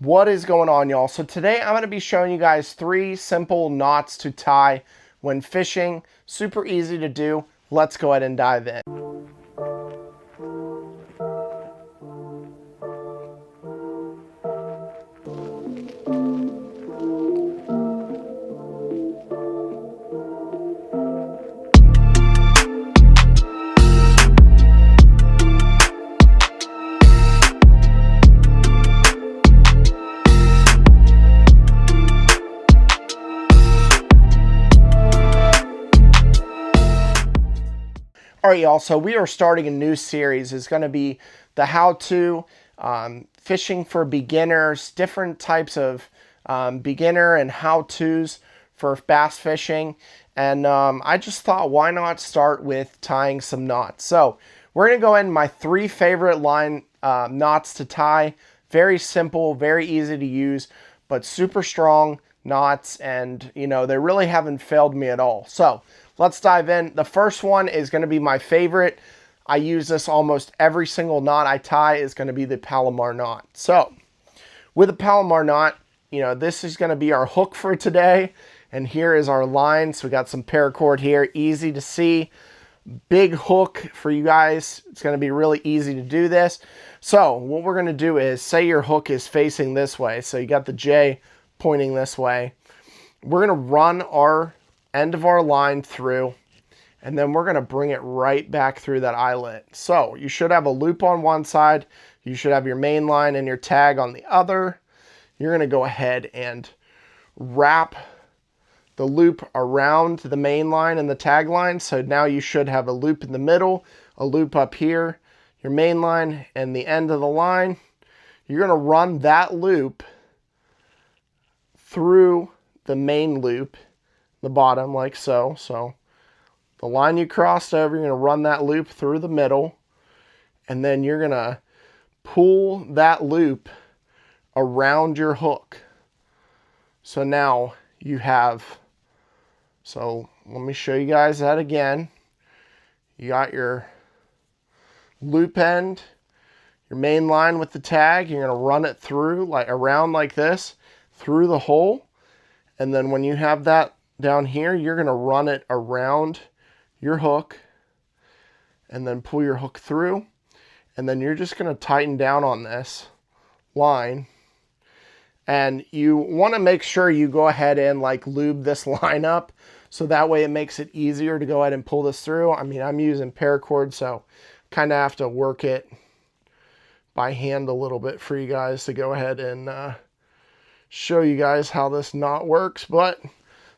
What is going on, y'all? So today I'm going to be showing you guys 3 simple knots to tie when fishing. Super easy to do. Let's go ahead and dive in. All right, y'all, so we are starting a new series. It's going to be the how-to fishing for beginners, different types of beginner and how-tos for bass fishing. And I just thought, why not start with tying some knots? So we're going to go in my 3 favorite line knots to tie. Very simple, very easy to use, but super strong knots, and you know, they really haven't failed me at all. So let's dive in. The first one is going to be my favorite. I use this almost every single knot I tie, is going to be the Palomar Knot. So with the Palomar Knot, you know, this is going to be our hook for today, and here is our line. So we got some paracord here, easy to see. Big hook for you guys. It's going to be really easy to do this. So what we're going to do is, say your hook is facing this way, so you got the J pointing this way. We're going to run our end of our line through, and then we're going to bring it right back through that eyelet. So you should have a loop on one side, you should have your main line and your tag on the other. You're going to go ahead and wrap the loop around the main line and the tag line. So now you should have a loop in the middle, a loop up here, your main line and the end of the line. You're going to run that loop through the main loop, the bottom, like so. So the line you crossed over, you're going to run that loop through the middle, and then you're going to pull that loop around your hook. So now you have, so let me show you guys that again. You got your loop end, your main line with the tag. You're going to run it through, like around like this, through the hole. And then when you have that down here, you're going to run it around your hook and then pull your hook through. And then you're just going to tighten down on this line. And you want to make sure you go ahead and like lube this line up, so that way it makes it easier to go ahead and pull this through. I mean, I'm using paracord, so kind of have to work it by hand a little bit for you guys to go ahead and show you guys how this knot works. But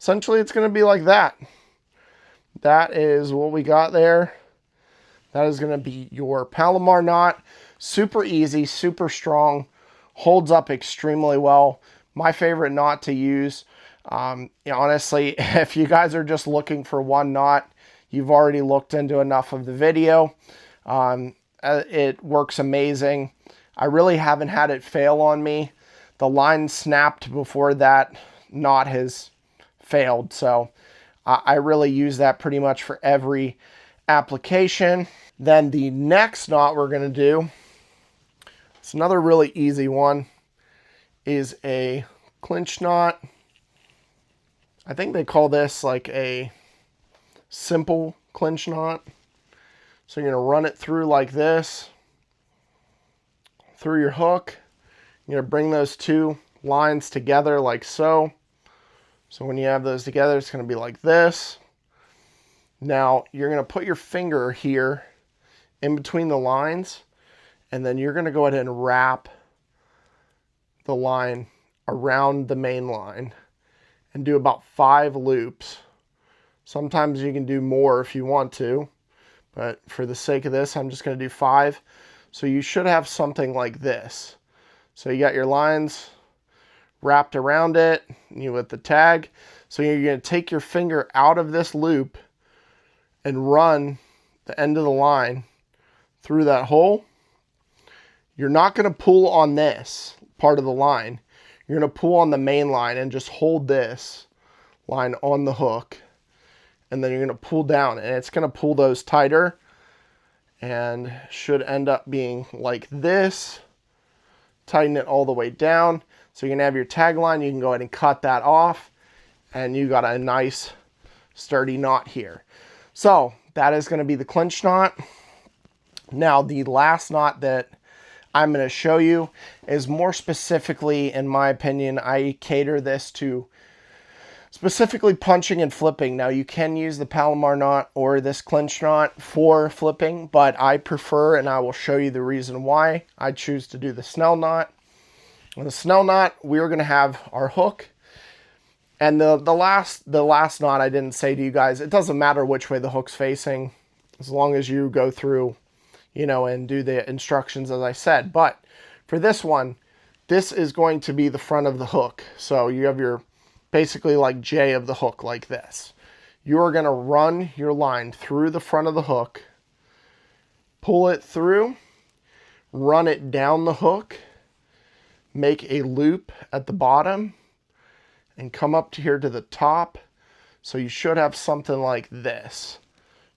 essentially it's going to be like that. That is what we got there. That is going to be your Palomar Knot. Super easy, super strong, holds up extremely well. My favorite knot to use. Honestly, if you guys are just looking for one knot, you've already looked into enough of the video. It works amazing. I really haven't had it fail on me. The line snapped before that knot has failed, so I really use that pretty much for every application. Then the next knot we're going to do, it's another really easy one, is a clinch knot. I think they call this like a simple clinch knot. So you're going to run it through like this, through your hook. You're going to bring those 2 lines together like so. So when you have those together, it's going to be like this. Now you're going to put your finger here in between the lines, and then you're going to go ahead and wrap the line around the main line and do about 5 loops. Sometimes you can do more if you want to, but for the sake of this, I'm just going to do 5. So you should have something like this. So you got your lines wrapped around it, with the tag. So you're going to take your finger out of this loop and run the end of the line through that hole. You're not going to pull on this part of the line. You're going to pull on the main line and just hold this line on the hook. And then you're going to pull down, and it's going to pull those tighter, and should end up being like this tighten it all the way down. So you're gonna have your tag line, you can go ahead and cut that off, and you got a nice sturdy knot here. So that is gonna be the clinch knot. Now the last knot that I'm gonna show you is more specifically, in my opinion, I cater this to specifically punching and flipping. Now you can use the Palomar knot or this clinch knot for flipping, but I prefer, and I will show you the reason why I choose to do the Snell knot. On the Snell knot, we're gonna have our hook. And the last knot I didn't say to you guys, it doesn't matter which way the hook's facing, as long as you go through, you know, and do the instructions as I said. But for this one, this is going to be the front of the hook. So you have your basically like J of the hook like this. You're going to run your line through the front of the hook, pull it through, run it down the hook, make a loop at the bottom, and come up to here to the top. So you should have something like this.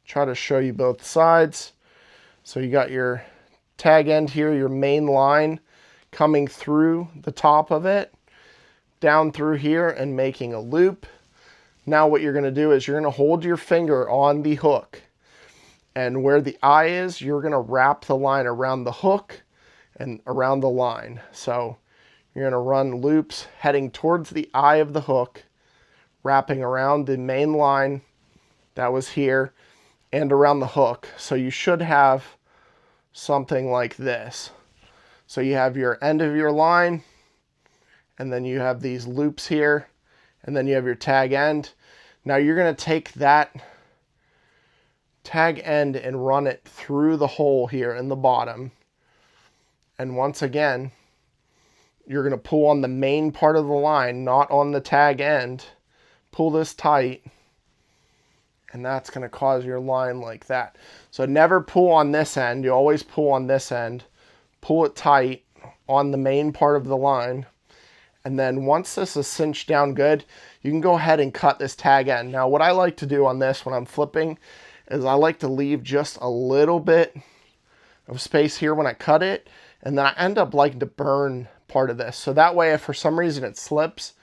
Try to show you both sides. So you got your tag end here, your main line coming through the top of it, down through here and making a loop. Now what you're going to do is you're going to hold your finger on the hook, and where the eye is, you're going to wrap the line around the hook and around the line. So you're going to run loops heading towards the eye of the hook, wrapping around the main line that was here and around the hook. So you should have something like this. So you have your end of your line, and then you have these loops here, and then you have your tag end. Now you're going to take that tag end and run it through the hole here in the bottom. And once again, you're going to pull on the main part of the line, not on the tag end. Pull this tight, and that's going to cause your line like that. So never pull on this end. You always pull on this end. Pull it tight on the main part of the line. And then once this is cinched down good, you can go ahead and cut this tag end. Now what I like to do on this when I'm flipping is I like to leave just a little bit of space here when I cut it. And then I end up liking to burn part of this. So that way, if for some reason it slips,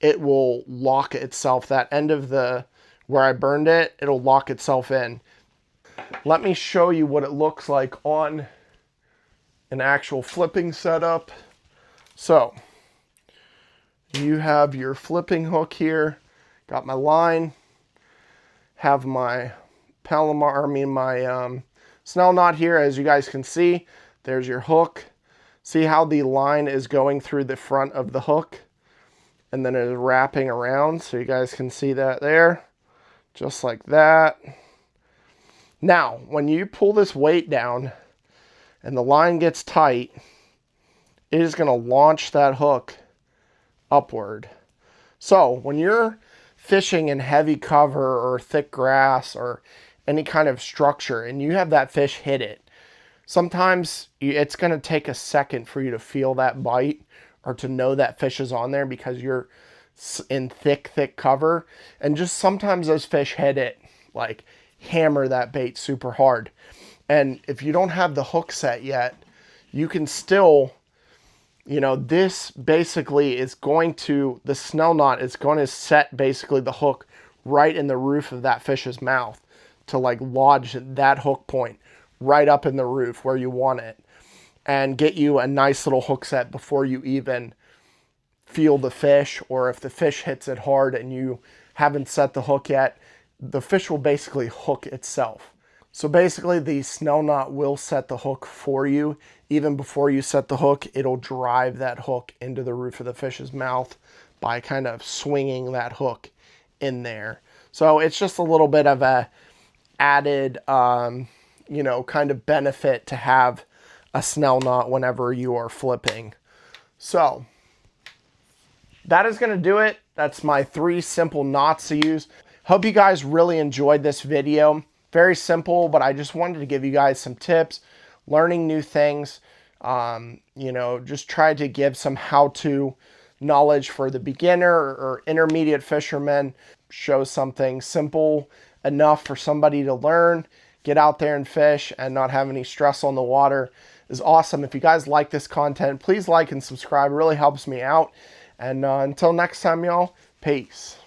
it will lock itself. That end of the where I burned it, it'll lock itself in. Let me show you what it looks like on an actual flipping setup. So you have your flipping hook here, got my line, have my my Snell knot here. As you guys can see, there's your hook. See how the line is going through the front of the hook and then it is wrapping around. So you guys can see that there, just like that. Now, when you pull this weight down and the line gets tight, it is going to launch that hook upward. So when you're fishing in heavy cover or thick grass or any kind of structure and you have that fish hit it, sometimes it's going to take a second for you to feel that bite or to know that fish is on there because you're in thick cover. And just sometimes those fish hit it, like hammer that bait super hard. And if you don't have the hook set yet, you can still, you know, this basically is going to, the Snell knot is going to set basically the hook right in the roof of that fish's mouth to like lodge that hook point right up in the roof where you want it and get you a nice little hook set before you even feel the fish. Or if the fish hits it hard and you haven't set the hook yet, the fish will basically hook itself. So basically the Snell knot will set the hook for you. Even before you set the hook, it'll drive that hook into the roof of the fish's mouth by kind of swinging that hook in there. So it's just a little bit of a added, you know, kind of benefit to have a Snell knot whenever you are flipping. So that is going to do it. That's my 3 simple knots to use. Hope you guys really enjoyed this video. Very simple, but I just wanted to give you guys some tips, learning new things, you know, just try to give some how-to knowledge for the beginner or intermediate fishermen, show something simple enough for somebody to learn, get out there and fish and not have any stress on the water, is awesome. If you guys like this content, please like and subscribe. It really helps me out. And until next time, y'all, peace.